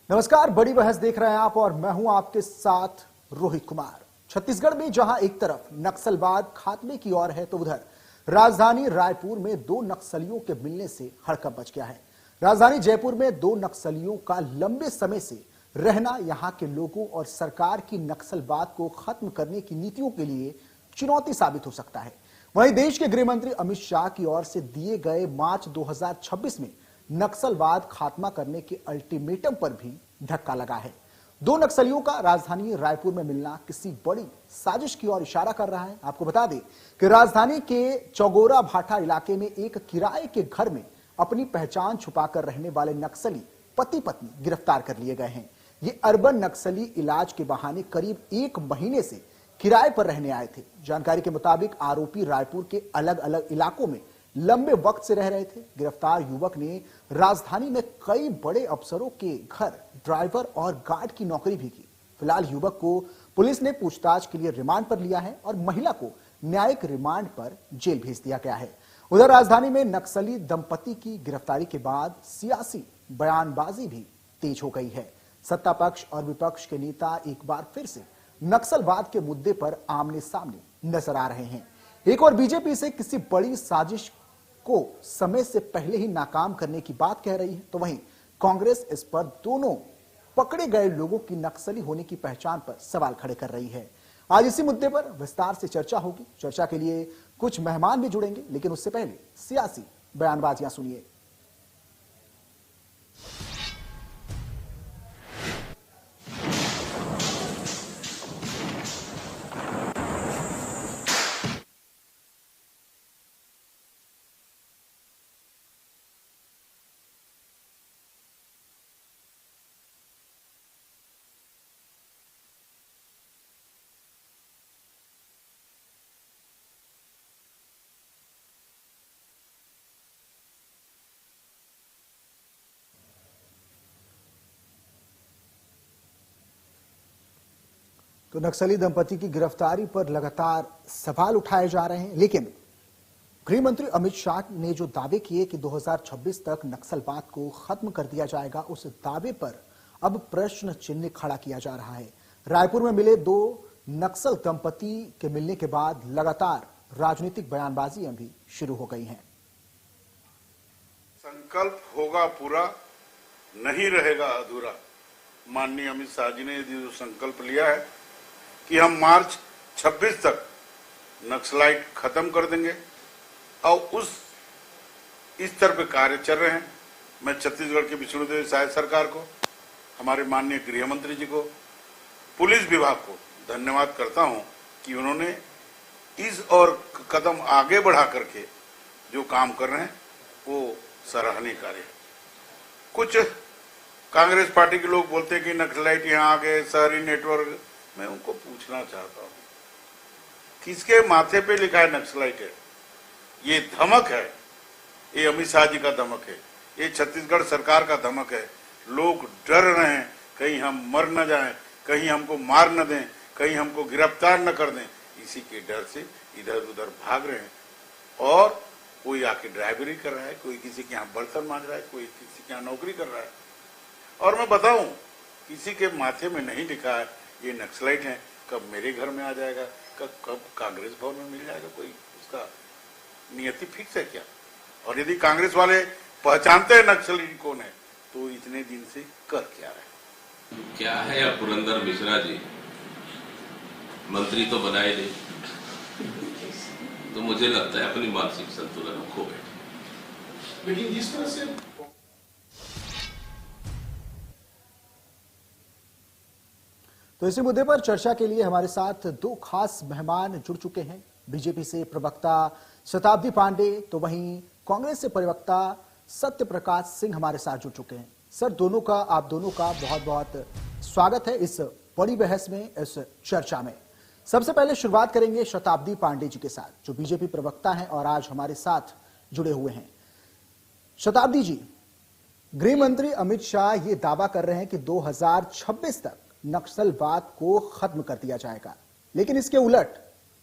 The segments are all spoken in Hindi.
नमस्कार, बड़ी बहस देख रहे हैं आप और मैं हूं आपके साथ रोहित कुमार। छत्तीसगढ़ में जहां एक तरफ नक्सलवाद खात्मे की ओर है तो उधर राजधानी रायपुर में दो नक्सलियों के मिलने से हड़कंप मच गया है। राजधानी जयपुर में दो नक्सलियों का लंबे समय से रहना यहां के लोगों और सरकार की नक्सलवाद को खत्म करने की नीतियों के लिए चुनौती साबित हो सकता है। वहीं देश के गृह मंत्री अमित शाह की ओर से दिए गए मार्च 2026 में नक्सलवाद खात्मा करने के अल्टीमेटम पर भी धक्का लगा है। दो नक्सलियों का राजधानी रायपुर में मिलना किसी बड़ी साजिश की ओर इशारा कर रहा है। आपको बता दें कि राजधानी के चौगोरा भाटा इलाके में एक किराए के घर में अपनी पहचान छुपाकर रहने वाले नक्सली पति पत्नी गिरफ्तार कर लिए गए हैं। ये अर्बन नक्सली इलाज के बहाने करीब 1 महीने से किराए पर रहने आए थे। जानकारी के मुताबिक आरोपी रायपुर के अलग अलग इलाकों में लंबे वक्त से रह रहे थे। गिरफ्तार युवक ने राजधानी में कई बड़े अफसरों के घर ड्राइवर और गार्ड की नौकरी भी की। फिलहाल युवक को पुलिस ने पूछताछ के लिए रिमांड पर लिया है और महिला को न्यायिक रिमांड पर जेल भेज दिया गया है। उधर राजधानी में नक्सली दंपति की गिरफ्तारी के बाद सियासी बयानबाजी भी तेज हो गई है। सत्ता पक्ष और विपक्ष के नेता एक बार फिर से नक्सलवाद के मुद्दे पर आमने सामने नजर आ रहे हैं। एक और बीजेपी से किसी बड़ी साजिश को समय से पहले ही नाकाम करने की बात कह रही है, तो वहीं कांग्रेस इस पर दोनों पकड़े गए लोगों की नक्सली होने की पहचान पर सवाल खड़े कर रही है। आज इसी मुद्दे पर विस्तार से चर्चा होगी। चर्चा के लिए कुछ मेहमान भी जुड़ेंगे, लेकिन उससे पहले सियासी बयानबाजियां सुनिए। तो नक्सली दंपति की गिरफ्तारी पर लगातार सवाल उठाए जा रहे हैं, लेकिन गृह मंत्री अमित शाह ने जो दावे किए कि 2026 तक नक्सलवाद को खत्म कर दिया जाएगा, उस दावे पर अब प्रश्न चिन्ह खड़ा किया जा रहा है। रायपुर में मिले दो नक्सल दंपति के मिलने के बाद लगातार राजनीतिक बयानबाजियां भी शुरू हो गई हैं। संकल्प होगा पूरा, नहीं रहेगा अधूरा। माननीय अमित शाह जी ने जो संकल्प लिया है कि हम मार्च 26 तक नक्सलाइट खत्म कर देंगे और इस स्तर पे कार्य चल रहे हैं। मैं छत्तीसगढ़ की विष्णुदेव साय सरकार को, हमारे माननीय गृह मंत्री जी को, पुलिस विभाग को धन्यवाद करता हूं कि उन्होंने इस और कदम आगे बढ़ा करके जो काम कर रहे हैं वो सराहनीय कार्य है। कुछ कांग्रेस पार्टी के लोग बोलते हैं कि नक्सलाइट यहाँ आ गए, शहरी नेटवर्क। मैं उनको पूछना चाहता हूं, किसके माथे पे लिखा है नक्सलाइट है? ये धमक है, ये अमित शाह जी का धमक है, ये छत्तीसगढ़ सरकार का धमक है। लोग डर रहे हैं कहीं हम मर न जाएं, कहीं हमको मार न दें, कहीं हमको गिरफ्तार न कर दें। इसी के डर से इधर उधर भाग रहे हैं और कोई आके ड्राइवरी कर रहा है, कोई किसी के यहाँ बर्तन मांज रहा है, कोई किसी के यहाँ नौकरी कर रहा है। और मैं बताऊं, किसी के माथे में नहीं लिखा है ये नक्सलाइट है। कब मेरे घर में आ जाएगा, कब कांग्रेस भवन में मिल जाएगा, कोई उसका नियति फिक्स है क्या? और यदि कांग्रेस वाले पहचानते हैं नक्सली कौन है तो इतने दिन से कर क्या रहे? क्या है अब पुरंदर मिश्रा जी मंत्री तो बनाए नहीं, तो मुझे लगता है अपनी मानसिक संतुलन खो बैठे। लेकिन जिस तरह से तो इसी मुद्दे पर चर्चा के लिए हमारे साथ दो खास मेहमान जुड़ चुके हैं। बीजेपी से प्रवक्ता शताब्दी पांडे, तो वहीं कांग्रेस से प्रवक्ता सत्य प्रकाश सिंह हमारे साथ जुड़ चुके हैं। सर, आप दोनों का बहुत बहुत स्वागत है इस बड़ी बहस में, इस चर्चा में। सबसे पहले शुरुआत करेंगे शताब्दी पांडे जी के साथ, जो बीजेपी प्रवक्ता हैं और आज हमारे साथ जुड़े हुए हैं। शताब्दी जी, गृह मंत्री अमित शाह ये दावा कर रहे हैं कि 2026 तक नक्सलवाद को खत्म कर दिया जाएगा, लेकिन इसके उलट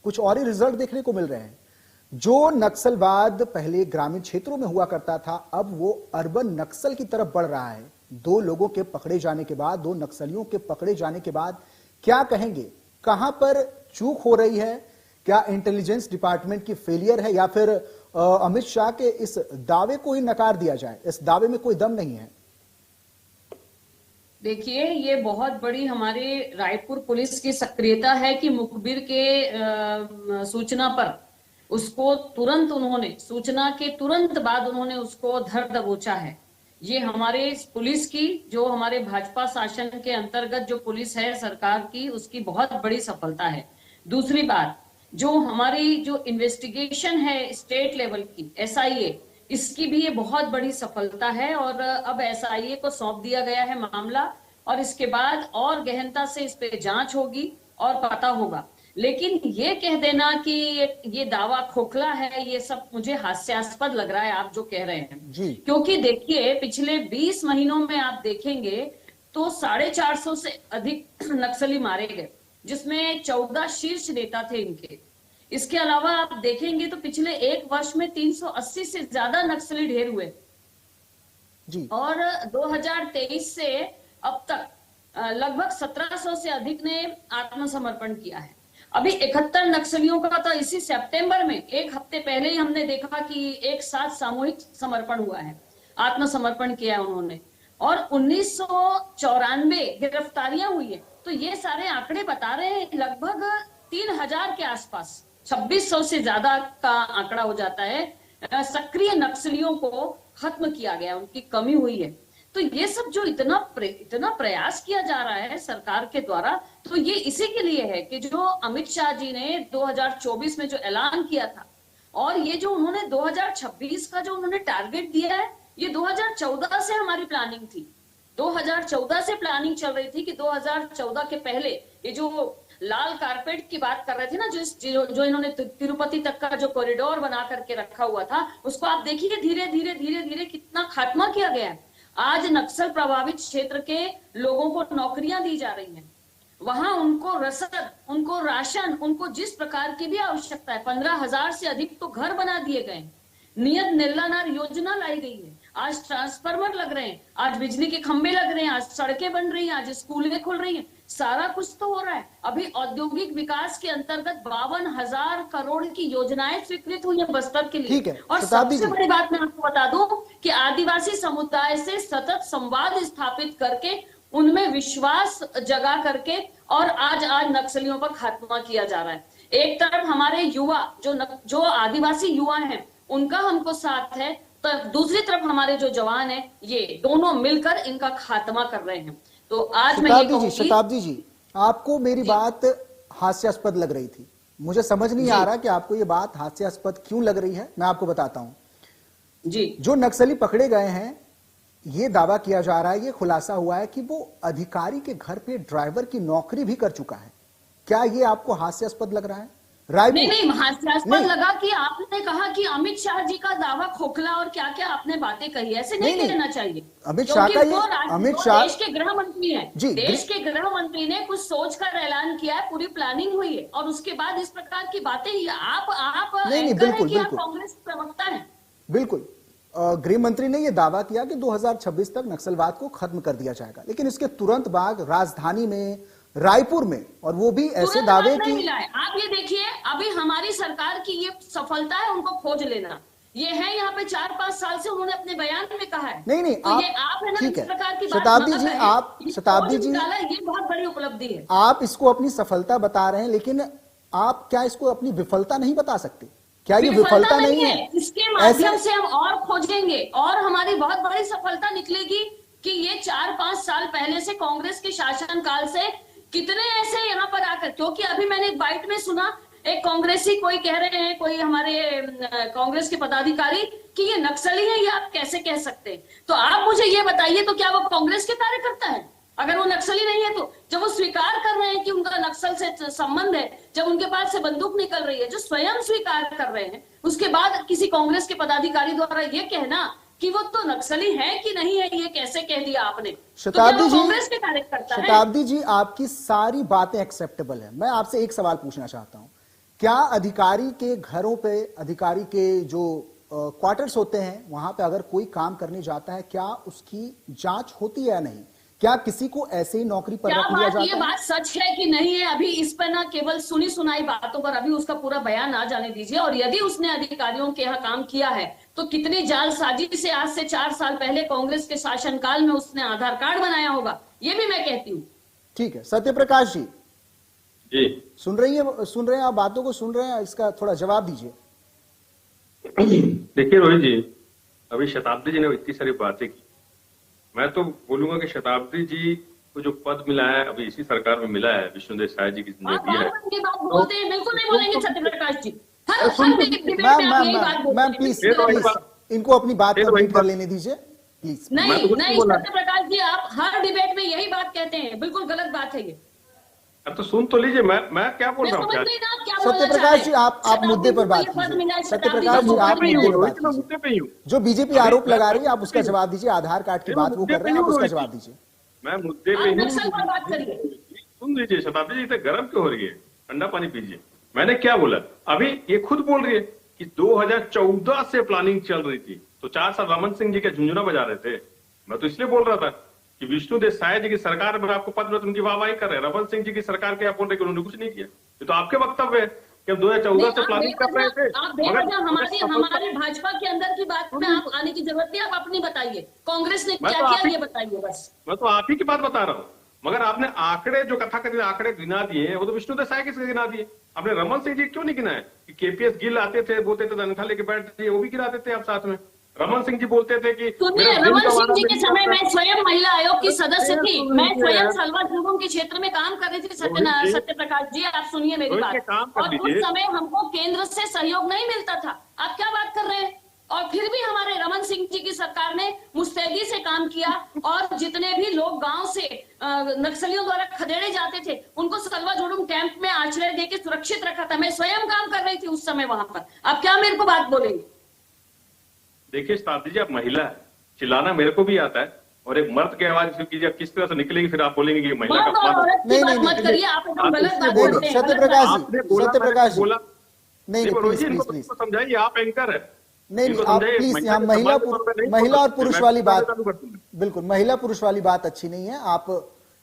कुछ और ही रिजल्ट देखने को मिल रहे हैं। जो नक्सलवाद पहले ग्रामीण क्षेत्रों में हुआ करता था, अब वो अर्बन नक्सल की तरफ बढ़ रहा है। दो लोगों के पकड़े जाने के बाद, दो नक्सलियों के पकड़े जाने के बाद क्या कहेंगे? कहां पर चूक हो रही है? क्या इंटेलिजेंस डिपार्टमेंट की फेलियर है या फिर अमित शाह के इस दावे को ही नकार दिया जाए? इस दावे में कोई दम नहीं है। देखिए, ये बहुत बड़ी हमारे रायपुर पुलिस की सक्रियता है कि मुखबिर के सूचना पर उसको तुरंत उन्होंने, सूचना के तुरंत बाद उन्होंने उसको धर दबोचा है। ये हमारे पुलिस की, जो हमारे भाजपा शासन के अंतर्गत जो पुलिस है सरकार की, उसकी बहुत बड़ी सफलता है। दूसरी बात, जो हमारी जो इन्वेस्टिगेशन है स्टेट लेवल की SIA, इसकी भी ये बहुत बड़ी सफलता है और अब SIA को सौंप दिया गया है मामला और इसके बाद और गहनता से इस पे जांच होगी और पता होगा। लेकिन ये कह देना कि ये दावा खोखला है, ये सब मुझे हास्यास्पद लग रहा है आप जो कह रहे हैं जी। क्योंकि देखिए, पिछले 20 महीनों में आप देखेंगे तो 450 से अधिक नक्सली मारे गए, जिसमें 14 शीर्ष नेता थे इनके। इसके अलावा आप देखेंगे तो पिछले एक वर्ष में 380 से ज्यादा नक्सली ढेर हुए जी। और 2023 से अब तक लगभग 1700 से अधिक ने आत्मसमर्पण किया है। अभी 71 नक्सलियों का तो इसी सितंबर में, एक हफ्ते पहले ही हमने देखा कि एक साथ सामूहिक समर्पण हुआ है, आत्मसमर्पण किया उन्होंने, और 1994 गिरफ्तारियां हुई है। तो ये सारे आंकड़े बता रहे हैं लगभग 3000 के आसपास, 2600 से ज्यादा का आंकड़ा हो जाता है। सक्रिय नक्सलियों को खत्म किया गया, उनकी कमी हुई है। तो ये सब जो इतना प्रयास किया जा रहा है सरकार के द्वारा, तो ये इसी के लिए है कि जो अमित शाह जी ने 2024 में जो ऐलान किया था और ये जो उन्होंने 2026 का जो उन्होंने टारगेट दिया है, ये 2014 से हमारी प्लानिंग थी। 2014 से प्लानिंग चल रही थी कि 2014 के पहले ये जो लाल कारपेट की बात कर रहे थे ना, जो इन्होंने तिरुपति तक का जो कॉरिडोर बना करके रखा हुआ था, उसको आप देखिए धीरे धीरे कितना खात्मा किया गया है। आज नक्सल प्रभावित क्षेत्र के लोगों को नौकरियां दी जा रही हैं, वहां उनको रसद, उनको राशन, उनको जिस प्रकार की भी आवश्यकता है, 15,000 से अधिक तो घर बना दिए गए, नियत नीलानार योजना लाई गई है, आज ट्रांसफार्मर लग रहे हैं, आज बिजली के खंभे लग रहे हैं, आज सड़कें बन रही हैं, आज स्कूलें खुल रही हैं, सारा कुछ तो हो रहा है। अभी औद्योगिक विकास के अंतर्गत 52,000 करोड़ की योजनाएं स्वीकृत हुई है बस्तर के लिए। और सबसे बड़ी बात मैं आपको बता दूं कि आदिवासी समुदाय से सतत संवाद स्थापित करके, उनमें विश्वास जगा करके और आज नक्सलियों पर खात्मा किया जा रहा है। एक तरफ हमारे युवा जो आदिवासी युवा हैं, उनका हमको साथ है, तो दूसरी तरफ हमारे जो जवान हैं, ये दोनों मिलकर इनका खात्मा कर रहे हैं। तो आज मैं ये कहूंगी, शताब्दी जी, आपको मेरी बात हास्यास्पद लग रही थी, मुझे समझ नहीं आ रहा कि आपको ये बात हास्यास्पद क्यों लग रही है। मैं आपको बताता हूं जी। जो नक्सली पकड़े गए हैं, ये दावा किया जा रहा है, ये खुलासा हुआ है कि वो अधिकारी के घर पे ड्राइवर की नौकरी भी कर चुका है। क्या ये आपको हास्यास्पद लग रहा है? नहीं, हास्यास्पद लगा कि आपने कहा कि अमित शाह जी का दावा खोखला और क्या क्या आपने बातें कही, ऐसे नहीं कहना चाहिए। अमित शाह का ये, अमित शाह देश के गृह मंत्री हैं, देश के गृह मंत्री ने कुछ सोच कर ऐलान किया है, पूरी प्लानिंग हुई है और उसके बाद इस प्रकार की बातें ही आप बिल्कुल कांग्रेस प्रवक्ता है। बिल्कुल, गृह मंत्री ने यह दावा किया कि 2026 तक नक्सलवाद को खत्म कर दिया जाएगा, लेकिन इसके तुरंत बाद राजधानी में, रायपुर में, और वो भी ऐसे दावे की, आप ये देखिए, अभी हमारी सरकार की ये सफलता है, उनको खोज लेना। ये है यहाँ पे 4-5 साल से उन्होंने अपने बयान में कहा है। नहीं, तो आप है ना, इस प्रकार की शताब्दी जी, शताब्दी जी, ये बहुत बड़ी उपलब्धि है। आप इसको अपनी सफलता बता रहे हैं, लेकिन आप क्या इसको अपनी विफलता नहीं बता सकते? क्या ये विफलता नहीं है? इसके माध्यम से हम और खोजेंगे और हमारी बहुत बड़ी सफलता निकलेगी कि ये 4-5 साल पहले से कांग्रेस के शासन काल से कितने ऐसे यहाँ पर आकर, क्योंकि अभी मैंने एक बाइट में सुना, एक कांग्रेसी कोई कह रहे हैं, कोई हमारे कांग्रेस के पदाधिकारी, कि ये नक्सली है, ये आप कैसे कह सकते हैं? तो आप मुझे ये बताइए, तो क्या वो कांग्रेस के कार्यकर्ता है? अगर वो नक्सली नहीं है तो जब वो स्वीकार कर रहे हैं कि उनका नक्सल से संबंध है, जब उनके पास से बंदूक निकल रही है, जो स्वयं स्वीकार कर रहे हैं, उसके बाद किसी कांग्रेस के पदाधिकारी द्वारा ये कहना कि वो तो नक्सली है कि नहीं है, ये कैसे कह दिया आपने? शताब्दी जी, कांग्रेस के कार्यकर्ता है? शताब्दी जी, आपकी सारी बातें एक्सेप्टेबल है। मैं आपसे एक सवाल पूछना चाहता हूं, क्या अधिकारी के घरों पे, अधिकारी के जो क्वार्टर्स होते हैं, वहां पे अगर कोई काम करने जाता है, क्या उसकी जांच होती है या नहीं? क्या किसी को ऐसे ही नौकरी पर क्या रख लिया बात, ये जाता है? बात सच है कि नहीं है? अभी इस पर ना केवल सुनी सुनाई बातों पर अभी उसका पूरा बयान आ जाने दीजिए। और यदि उसने अधिकारियों के यहाँ काम किया है तो कितनी जालसाजी से आज से 4 साल पहले कांग्रेस के शासनकाल में उसने आधार कार्ड बनाया होगा, ये भी मैं कहती हूँ। ठीक है, सत्यप्रकाश जी जी सुन रहे हैं आप, बातों को सुन रहे हैं, इसका थोड़ा जवाब दीजिए। देखिए रोहित जी, अभी शताब्दी जी ने इतनी सारी बातें की, मैं तो बोलूंगा कि शताब्दी जी को जो पद मिला है अभी इसी सरकार में मिला है, विष्णुदेव साय जी की ने आप दिया है। बार-बार ये बात बोलते हैं, बिल्कुल नहीं बोलेंगे सत्यप्रकाश जी। हर डिबेट में आप यही बात बोलते मैम हैं। प्लीज फिर वही प्लीज बात- इनको अपनी बात फिर वही कंप्लीट कर बात- लेने दीजिए प्लीज। मैं नहीं तो कुछ नहीं नहीं बोला। सत्यप्रकाश जी, आप हर डिबेट में यही बात कहते हैं, बिल्कुल गलत बात है ये। अब तो सुन तो लीजिए, मैं क्या बोल मैं रहा हूँ। समझ क्या नहीं ना आप क्या बोलना सत्यप्रकाश चाह जी, रहे हैं। आप मुद्दे पर बात शताब्दी को ये पद मिला कीजिए। है, शताब्दी सत्यप्रकाश जी, को आप पद मिला मुद्दे है। पर बात मैं कीजिए। मुद्दे पे ही हूँ। जो बीजेपी आरोप लगा रही है, आप उसका जवाब दीजिए। आधार कार्ड की बात वो कर रहे हैं, आप उसका जवाब दीजिए। मैं मुद्दे पे आप ही नक्सल पर बात करिए। सुन लीजिए, शताब्दी जी इतने गर्म क्यों हो रही है, ठंडा पानी पीजिए। मैंने क्या बोला, अभी ये खुद बोल रही है कि 2014 से प्लानिंग चल रही थी, तो 4 साल रमन सिंह जी के झुंझुना बजा रहे थे। मैं तो इसलिए बोल रहा था कि विष्णुदेव साय जी की सरकार में आपको पद में उनकी वाहवाही कर रहे हैं, रमन सिंह जी की सरकार के आप बोल रहे कि उन्होंने कुछ नहीं किया। ये तो आपके वक्तव्य है कि हम 2014 से प्लानिंग कर रहे थे। आप बेवजह हमारी भाजपा के अंदर की बात में आप आने की जरूरत नहीं, आप अपनी बताइए, कांग्रेस ने मैं क्या तो आप किया ही- ये बताइए बस। मैं तो आप ही की बात बता रहा हूँ, मगर आपने आंकड़े जो कथाकथित आंकड़े गिना दिए हैं वो तो विष्णुदेव साय किसके गिना दिए, आपने रमन सिंह जी क्यों नहीं गिनाए? कि केपीएस गिल आते थे, बोलते थे तनख्वाह लेके बैठते थे, वो भी गिराते थे आप साथ में। रमन सिंह जी बोलते थे कि सुनिए, मेरा दिल रमन का सिंह वादा जी के नहीं समय करता। मैं स्वयं महिला आयोग की सदस्य थी, मैं सुनिए, स्वयं सलवा जुर्म के क्षेत्र में काम कर रही थी। रोहित जी, सत्यप्रकाश जी, आप सुनिए मेरी रोहित जी, बात। काम कर और उस लीजिए। समय हमको केंद्र से सहयोग नहीं मिलता था, आप क्या बात कर रहे हैं? और फिर भी हमारे रमन सिंह जी की सरकार ने मुस्तैदी से काम किया, और जितने भी लोग गांव से नक्सलियों द्वारा खदेड़े जाते थे उनको सलवा जुर्म कैंप में आश्रय देके सुरक्षित रखा था। मैं स्वयं काम कर रही थी उस समय वहां पर। आप क्या मेरे को बात बोलेंगे? देखिए शताब्दी जी, आप महिला है, चिल्लाना मेरे को भी आता है, और एक मर्द की आवाज कीजिए, किस तरह से निकलेगी, फिर आप बोलेंगे कि ये महिला का मर्द और अपमान है। औरत की नहीं, बात नहीं, मत नहीं, करिए, आप एकदम आप गलत इसलिए बात बोल बोलते रहे हैं। सत्यप्रकाश जी, आपने बोला, सत्यप्रकाश जी, बोला नहीं रोहित प्लीज जी, प्लीज इनको प्लीज समझाइए, आप एंकर है। नहीं इनको आप समझाइए, प्लीज, यहाँ के महिला सम्मान के तौर पे नहीं महिला और बोल पुरुष सकते। वाली मैं बात, चालू कर दूंगा। बिल्कुल महिला पुरुष वाली बात अच्छी नहीं है। आप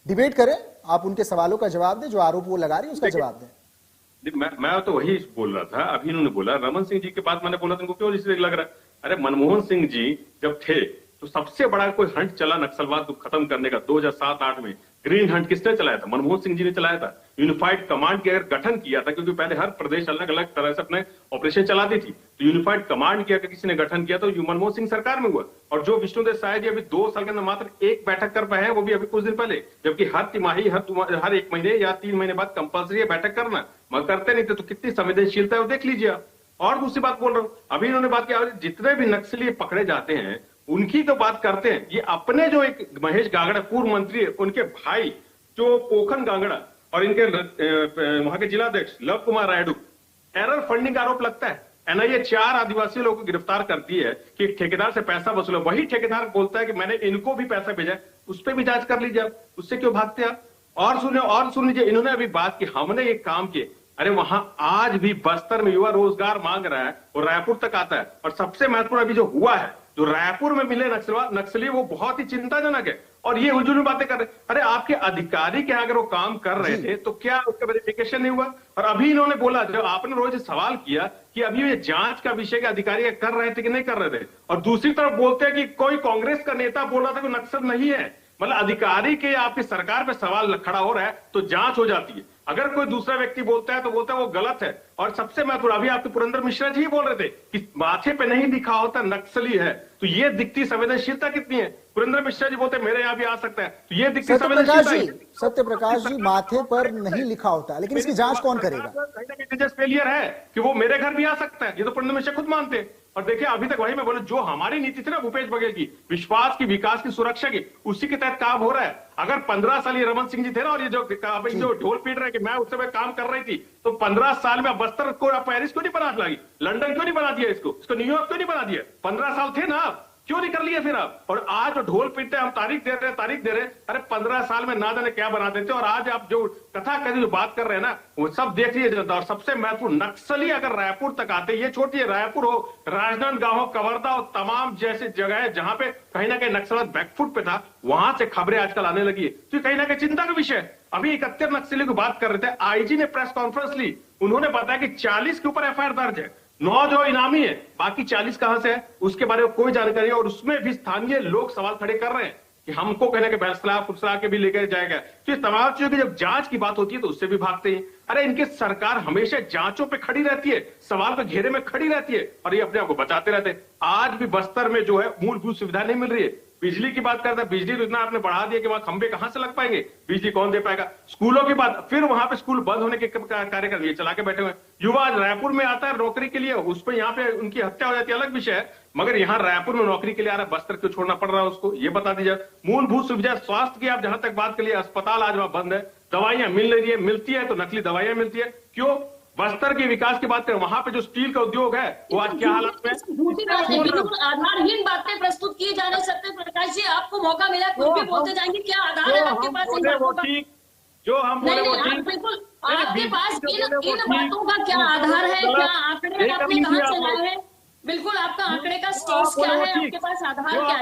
डिबेट करें, आप उनके सवालों का जवाब दें, जो आरोप वो लगा रही है उसका देखिए, जवाब दें। मैं तो वही बोल रहा था, अभी इन्होंने बोला रमन सिंह जी के बाद, मैंने बोला तुमको क्यों इसलिए लग रहा है? अरे मनमोहन सिंह जी जब थे तो सबसे बड़ा कोई हंट चला नक्सलवाद को खत्म करने का 2007-8 में, ग्रीन हंट किसने चलाया था? मनमोहन सिंह जी ने चलाया था। यूनिफाइड कमांड के अगर गठन किया था, क्योंकि पहले हर प्रदेश अलग अलग तरह से अपने ऑपरेशन चलाती थी, तो यूनिफाइड कमांड की अगर किसी ने गठन किया तो मनमोहन सिंह सरकार में हुआ। और जो विष्णुदेव साय जी अभी 2 साल के अंदर मात्र एक बैठक कर पाए हैं, वो भी अभी कुछ दिन पहले, जबकि हर तिमाही हर 1 महीने या 3 महीने बाद कंपल्सरी बैठक करना, मगर करते नहीं थे। तो कितनी संवेदनशीलता है वो देख लीजिए आप। और दूसरी बात बोल रहा हूं, अभी इन्होंने बात किया, जितने भी नक्सली पकड़े जाते हैं उनकी तो बात करते हैं, ये अपने जो एक महेश गागड़ा पूर्व मंत्री है, उनके भाई जो पोखन गागड़ा और इनके वहां के जिलाध्यक्ष love Kumar Rayudu, error funding का आरोप लगता है। एनआईए 4 आदिवासी लोगों को गिरफ्तार करती है कि ठेकेदार से पैसा वसूला, वही ठेकेदार बोलता है कि मैंने इनको भी पैसा भेजा, उस पर भी जांच कर लीजिए आप, उससे क्यों भागते आप? और सुन लीजिए, इन्होंने अभी बात की हमने एक काम किए, अरे वहां आज भी बस्तर में युवा रोजगार मांग रहा है और रायपुर तक आता है। और सबसे महत्वपूर्ण अभी जो हुआ है, जो रायपुर में मिले नक्सली, वो बहुत ही चिंताजनक है। और ये हुजूरी बातें कर रहे, अरे आपके अधिकारी के अगर वो काम कर रहे थे तो क्या उसका वेरिफिकेशन नहीं हुआ? और अभी इन्होंने बोला, जब आपने रोज सवाल किया कि अभी ये जांच का विषय के अधिकारी कर रहे थे कि नहीं कर रहे थे, और दूसरी तरफ बोलते हैं कि कोई कांग्रेस का नेता बोल रहा था कि नक्सल नहीं है। मतलब अधिकारी के आपकी सरकार पे सवाल खड़ा हो रहा है तो जांच हो जाती है, अगर कोई दूसरा व्यक्ति बोलता है तो बोलता है वो गलत है। और सबसे महत्वपूर्ण, अभी आपके पुरंदर मिश्रा जी बोल रहे थे कि माथे पे नहीं लिखा होता नक्सली है, तो ये दिखती संवेदनशीलता कितनी है? पुरंदर मिश्रा जी बोलते मेरे यहाँ भी आ सकता है, तो ये दिखती संवेदनशीलता। सत्यप्रकाश जी, माथे पर नहीं लिखा होता, लेकिन इसकी जांच कौन करेगा? फेलियर है कि वो मेरे घर भी आ सकता है, ये तो पुरंदर मिश्रा खुद मानते हैं। और देखिए अभी तक वही मैं बोला, जो हमारी नीति थी ना भूपेश बघेल की, विश्वास की, विकास की, सुरक्षा की, उसी के तहत काम हो रहा है। अगर 15 साल ये रमन सिंह जी थे ना, और ये जो ढोल पीट रहे कि मैं उस समय काम कर रही थी, तो 15 साल में बस्तर को पेरिस क्यों नहीं बना लगी, लंदन क्यों नहीं बना दिया, इसको न्यूयॉर्क क्यों नहीं बना दिया? 15 साल थे ना आप, क्यों नहीं कर लिए फिर आप? और आज जो ढोल पीटते हम तारीख दे रहे हैं, अरे 15 साल में ना जाने क्या बना देते। और आज आप जो कथा कथी जो बात कर रहे हैं ना, वो सब देख लीजिए जनता। और सबसे महत्वपूर्ण, नक्सली अगर रायपुर तक आते, ये छोड़िए रायपुर हो, राजनांदगांव हो, कवर्धा हो, तमाम जैसे जगह है जहां पे कहीं ना कहीं नक्सलवाद बैकफुट पे था, वहां से खबरें आजकल आने लगी है। तो कहीं ना कहीं चिंता का विषय है। अभी 71 नक्सली की बात कर रहे थे, आईजी ने प्रेस कॉन्फ्रेंस ली, उन्होंने बताया कि 40 के ऊपर एफआईआर दर्ज है, 9 जो इनामी है, बाकी 40 कहां से है उसके बारे में कोई जानकारी है। और उसमें भी स्थानीय लोग सवाल खड़े कर रहे हैं कि हमको कहने के फैसला फुसला के भी लेकर जाएगा। तो तमाम चीजों की जब जांच की बात होती है तो उससे भी भागते हैं। अरे इनकी सरकार हमेशा जांचों पे खड़ी रहती है, सवाल के घेरे में खड़ी रहती है, और ये अपने आप को बचाते रहते हैं। आज भी बस्तर में जो है मूलभूत सुविधा नहीं मिल रही है। बिजली की बात करते हैं, बिजली तो इतना आपने बढ़ा दिया कि वहां खंबे कहां से लग पाएंगे, बिजली कौन दे पाएगा। स्कूलों की बात, फिर वहां पे स्कूल बंद होने के कार्यक्रम ये चला के बैठे हुए। युवा आज रायपुर में आता है नौकरी के लिए, उस पर यहाँ पे उनकी हत्या हो जाती है, अलग विषय है। मगर यहाँ रायपुर में नौकरी के लिए आ रहा है, बस्तर क्यों छोड़ना पड़ रहा है उसको, ये बता दीजिए। मूलभूत सुविधा स्वास्थ्य की आप जहां तक बात करिए, अस्पताल आज वहां बंद है, दवाइयां मिल रही है, मिलती है तो नकली दवाइयां मिलती है। क्यों? बस्तर के विकास की बात करें, वहां पे जो स्टील का उद्योग है वो आज क्या हालत में? बिल्कुल आधारहीन बातें प्रस्तुत की जा रही। सत्यप्रकाश जी, आपको मौका मिला, कुछ भी बोलते जाएंगे, क्या आधार है आपके पास इन बातों का? जो हम बोले वो ठीक, बिल्कुल आपके पास इन बातों का क्या आधार है, क्या आंकड़े आपने कहां से लाए हैं? बिल्कुल आपका आंकड़े का सोर्स क्या है, आपके पास आधार क्या है?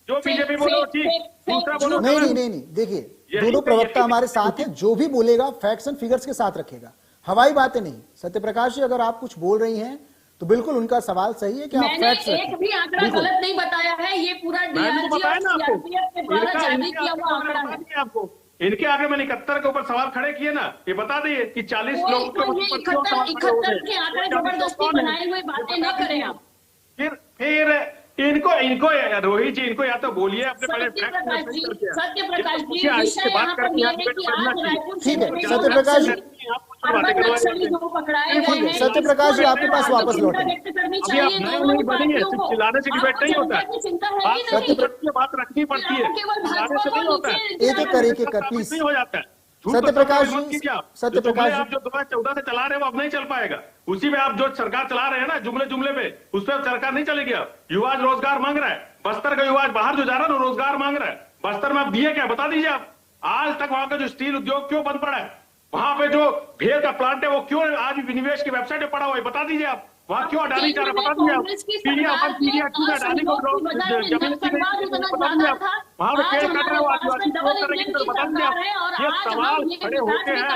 जो बीजेपी बोले वो ठीक, दूसरा बोलो नहीं, देखिए दोनों प्रवक्ता हमारे साथ हैं, जो भी बोलेगा फैक्ट्स एंड फिगर्स के साथ रखेगा, हवाई बातें नहीं। सत्यप्रकाश जी, अगर आप कुछ बोल रही हैं तो बिल्कुल उनका सवाल सही है कि आप फैक्ट्स मैंने एक भी आंकड़ा गलत नहीं बताया है, ये पूरा डीआरजी और सीआरपीएफ के द्वारा जारी किया हुआ आंकड़ा है। आपको इनके आगे मैंने 71 के ऊपर सवाल खड़े किए ना, ये बता दिए कि 40 लोगों के ऊपर 71 के आंकड़े जबरदस्ती बनाई हुई बातें न करें आप। फिर इनको रोहित जी, इनको या तो बोलिए अपने पहले सत्यप्रकाश जी, विषय यहाँ पर यह है कि आज रायपुर ठीक है सत्यप्रकाश जी, सत्यप्रकाश जी आपके पास वापस लौटे। चिल्लाने से डिबेट नहीं होता है, बात रखनी पड़ती है, एक एक कर प्लीज। हो जाता है सत्यप्रकाश जी, सत्यप्रकाश आप जो 2014 से चला रहे हो अब नहीं चल पाएगा। उसी में आप जो सरकार चला रहे हैं ना, जुमले पे, उस पर सरकार नहीं चलेगी। अब युवा रोजगार मांग रहा है, बस्तर का युवा बाहर जो जा रहा है ना रोजगार मांग रहा है। बस्तर में आप दिए क्या, बता दीजिए आप। आज तक वहां का जो स्टील उद्योग क्यों बंद पड़ा है, वहां पे जो भेल का प्लांट है वो क्यों आज विनिवेश की वेबसाइट पे पड़ा हुआ है, बता दीजिए आप। वहां क्यों अडानी जा रहा है, बता दीजिए आप। पीडिया क्यों अडानी को जमीन की बता दीजिए आप। वहां पे पेड़ कट रहे हो आदिवासी, बता दीजिए आप। ये सवाल खड़े होते हैं,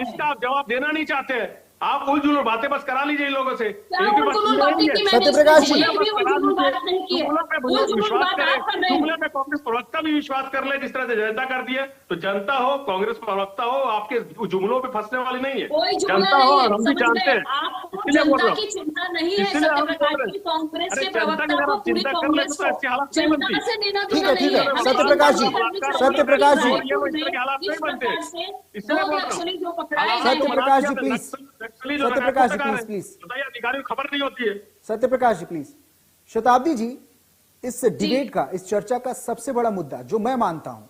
इसका आप जवाब देना नहीं चाहते। आप उलझुल बातें बस करा लीजिए इन लोगों से। सत्यप्रकाश जी, विश्वास करें, जुमले में कांग्रेस प्रवक्ता भी विश्वास कर ले, जिस तरह से जनता कर दी है, तो जनता हो, कांग्रेस प्रवक्ता हो, आपके जुमलों पे फंसने वाली नहीं है। जनता हो और हम भी जानते हैं, इसलिए बोल रहा हूँ। चिंता नहीं है सत्यप्रकाश, कांग्रेस के प्रवक्ता को पूरी कांग्रेस को जनता से लेना देना नहीं है। सत्यप्रकाश जी, सत्यप्रकाश जी, सत्यप्रकाश जी प्लीज, सत्यप्रकाश जी प्लीज, अधिकारी को खबर नहीं होती है। सत्यप्रकाश जी प्लीज। शताब्दी जी, इस डिबेट का, इस चर्चा का सबसे बड़ा मुद्दा जो मैं मानता हूं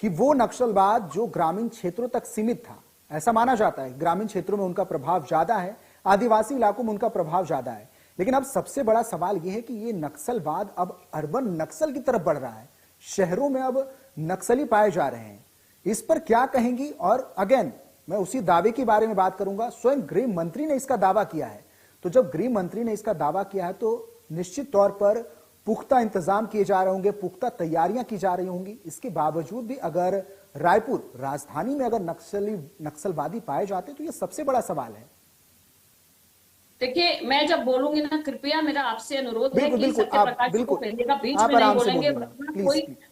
कि वो नक्सलवाद जो ग्रामीण क्षेत्रों तक सीमित था, ऐसा माना जाता है ग्रामीण क्षेत्रों में उनका प्रभाव ज्यादा है, आदिवासी इलाकों में उनका प्रभाव ज्यादा है, लेकिन अब सबसे बड़ा सवाल यह है कि ये नक्सलवाद अब अर्बन नक्सल की तरफ बढ़ रहा है, शहरों में अब नक्सली पाए जा रहे हैं। इस पर क्या कहेंगी? और अगेन मैं उसी दावे के बारे में बात करूंगा, स्वयं गृह मंत्री ने इसका दावा किया है। तो जब गृह मंत्री ने इसका दावा किया है तो निश्चित तौर पर पुख्ता इंतजाम किए जा रहे होंगे, पुख्ता तैयारियां की जा रही होंगी। इसके बावजूद भी अगर रायपुर राजधानी में अगर नक्सलवादी पाए जाते तो यह सबसे बड़ा सवाल है। देखिए, मैं जब बोलूंगी ना, कृपया मेरा आपसे अनुरोध है कि सत्यप्रकाश जी को कहिएगा, बीच में नहीं बोलेंगे,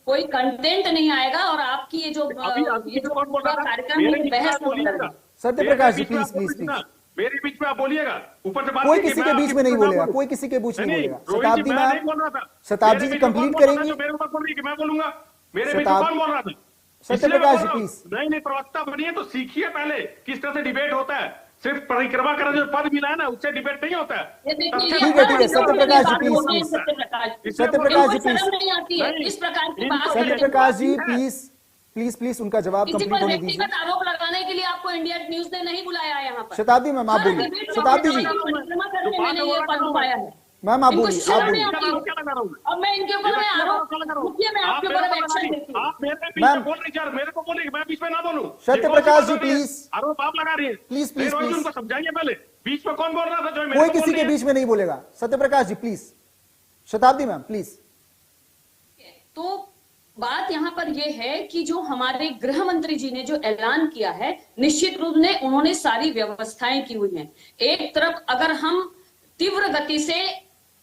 कोई कंटेंट नहीं आएगा और आपकी ये जो कार्यक्रम है बहस होगा। Satyaprakash ji please please please, मेरे बीच में आप बोलिएगा, ऊपर से बात कोई किसी के बीच में नहीं बोलेगा, कोई किसी के बीच में नहीं बोलेगा। शताब्दी में, शताब्दी जी कंप्लीट करेंगी। मैं बोलूंगा, मेरे बीच में कौन बोल रहा था? सत्यप्रकाश जी प्लीज। नहीं, प्रवक्ता बनिए तो सीखिए पहले किस तरह से डिबेट होता है। सिर्फ परिक्रमा का जो पद मिला है ना, उससे डिबेट नहीं होता है। ठीक है, Satyaprakash ji please please, Satyaprakash ji please, Satyaprakash ji please please please, उनका जवाब कंप्लीट होने दीजिए। आरोप लगाने के लिए आपको इंडिया न्यूज ने नहीं बुलाया यहाँ पर। शताब्दी मैम आप बोलिए। शताब्दी जी, मैम आप इनको बोलिए, आप शर्म नहीं बोलिए। आती। क्या लगा रहा हूँ मैं? अब मैं इनके ऊपर मैं आरोप रुकिए, मैं आपके ऊपर अब एक्शन लेती हूँ। आप मेरे बीच मैम। में बोल रही, मेरे को बोल रही, मैं बीच में ना बोलूं। सत्यप्रकाश जी, प्लीज। आरोप आप लगा रही है। Please, please, Rohit ji, please. उनको समझाइए पहले, बीच में कौन बोल रहा था जो मेरे कोई को किसी बोल के रही है? बीच में नहीं बोलेगा। सत्यप्रकाश जी प्लीज। शताब्दी मैम प्लीज। तो बात यहां पर यह है कि जो हमारे गृह मंत्री जी ने जो ऐलान किया है, निश्चित रूप में उन्होंने सारी व्यवस्थाएं की हुई हैं। एक तरफ अगर हम तीव्र गति से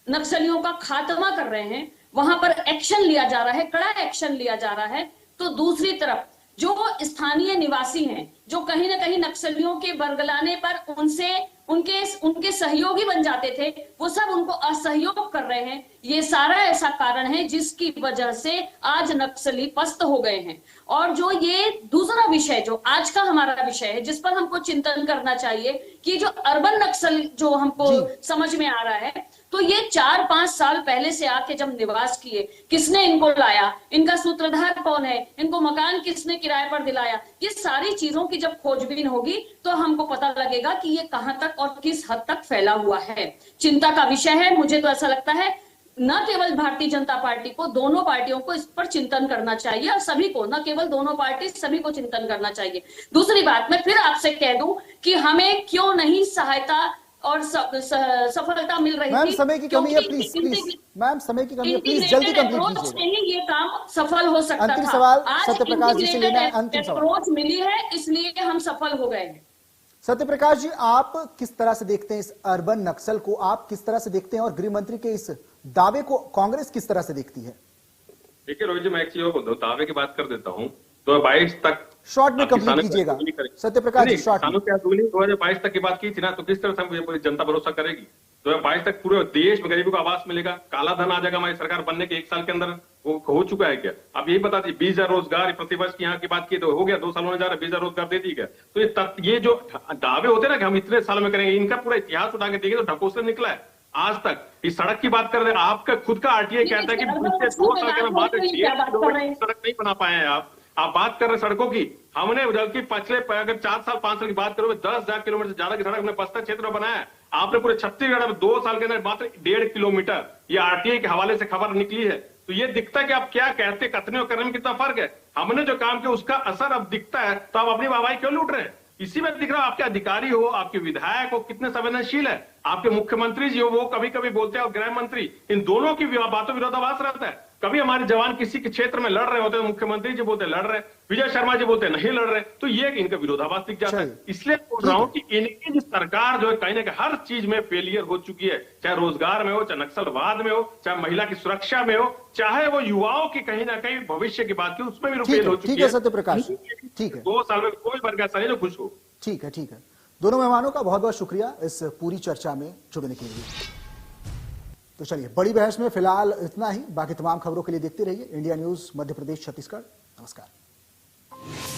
नक्सलियों का खात्मा कर रहे हैं, वहां पर एक्शन लिया जा रहा है, कड़ा एक्शन लिया जा रहा है, तो दूसरी तरफ जो स्थानीय निवासी हैं, जो कहीं ना कहीं नक्सलियों के बरगलाने पर उनसे उनके सहयोगी बन जाते थे, वो सब उनको असहयोग कर रहे हैं। ये सारा ऐसा कारण है जिसकी वजह से आज नक्सली पस्त हो गए हैं। और जो ये दूसरा विषय जो आज का हमारा विषय है, जिस पर हमको चिंतन करना चाहिए कि जो अर्बन नक्सल जो हमको समझ में आ रहा है, तो ये 4-5 साल पहले से आके जब निवास किए, किसने इनको लाया, इनका सूत्रधार कौन है, इनको मकान किसने किराए पर दिलाया, ये सारी चीजों की जब खोजबीन होगी तो हमको पता लगेगा कि ये कहां तक और किस हद तक फैला हुआ है। चिंता का विषय है। मुझे तो ऐसा लगता है न केवल भारतीय जनता पार्टी को, दोनों पार्टियों को इस पर चिंतन करना चाहिए, और सभी को, न केवल दोनों पार्टी, सभी को चिंतन करना चाहिए। दूसरी बात मैं फिर आपसे कह दूं कि हमें क्यों नहीं सहायता और सफलता मिल रही मैम थी। समय की कमी है, प्लीज प्लीज। मैम समय की कमी है, प्लीज जल्दी कंप्लीट कीजिए। ही ये काम सफल हो सकता था। अंतिम सवाल आज सत्यप्रकाश जी से लेना है। अंतिम सवाल अप्रोच मिली है, इसलिए हम सफल हो गए हैं। सत्यप्रकाश जी, आप किस तरह से देखते हैं इस अर्बन नक्सल को, आप किस तरह से देखते हैं, और गृह मंत्री के इस दावे को कांग्रेस किस तरह से देखती है? देखिए रोहित जी, मैं एक चीज और बोल दूं, दावे की बात कर देता हूं। 2022 तक शॉर्ट में कंप्लीट कीजिएगा सत्यप्रकाश जी, शॉर्ट में। 2022 तक की बात की थी ना, तो किस तरह से पूरी जनता भरोसा करेगी? 2022 तक पूरे देश में गरीबों को आवास मिलेगा, काला धन आ जाएगा हमारी सरकार बनने के 1 साल के अंदर। वो हो चुका है क्या? आप यही बता दीजिए। 20,000 रोजगार प्रतिवर्ष की यहाँ की बात की तो हो गया, 2 साल होने जा रहा है, 20,000 रोजगार दे दी गया। तो ये जो दावे होते हैं ना कि हम इतने साल में करेंगे, इनका पूरा इतिहास उठा के देखिए तो ढकोसले निकला है आज तक। इस सड़क की बात कर रहे हैं, आपका खुद का आरटीआई कहता है कि पिछले 2 साल के बाद 1.5 किलोमीटर सड़क नहीं बना पाए हैं आप बात कर रहे हैं सड़कों की। हमने जबकि पिछले अगर 4 साल 5 साल की बात करोगे, 10,000 किलोमीटर से ज्यादा की सड़क हमने बस्तर क्षेत्र में बनाया है। आपने पूरे छत्तीसगढ़ में 2 साल के अंदर मात्र 1.5 किलोमीटर, ये आरटीआई के हवाले से खबर निकली है। तो ये दिखता है कि आप क्या कहते, कथने और करने में कितना फर्क है। हमने जो काम किया उसका असर अब दिखता है, तो आप अपनी वाहवाही क्यों लूट रहे हैं? इसी में दिख रहा है आपके अधिकारी हो, आपके विधायक हो कितने संवेदनशील है, आपके मुख्यमंत्री जी हो वो कभी कभी बोलते हैं, और गृह मंत्री, इन दोनों की बातों विरोधाभास रहता है। कभी हमारे जवान किसी के क्षेत्र में लड़ रहे होते हैं, मुख्यमंत्री जी बोलते लड़ रहे, विजय शर्मा जी बोलते नहीं लड़ रहे, तो ये इनका विरोधाभास दिख जाता है। इसलिए बोल रहा हूं कि इनकी सरकार जो है कहीं ना कहीं हर चीज में फेलियर हो चुकी है, चाहे रोजगार में हो, चाहे नक्सलवाद में हो, चाहे महिला की सुरक्षा में हो, चाहे वो युवाओं की कहीं ना कहीं भविष्य की बात की उसमें भी फेल हो चुकी है। ठीक है सत्यप्रकाश, ठीक है। 2 साल में कोई वर्ग ऐसा नहीं जो खुश हो। ठीक है, ठीक है। दोनों मेहमानों का बहुत बहुत शुक्रिया इस पूरी चर्चा में जुड़ने के लिए। तो चलिए, बड़ी बहस में फिलहाल इतना ही। बाकी तमाम खबरों के लिए देखते रहिए इंडिया न्यूज मध्य प्रदेश छत्तीसगढ़। नमस्कार।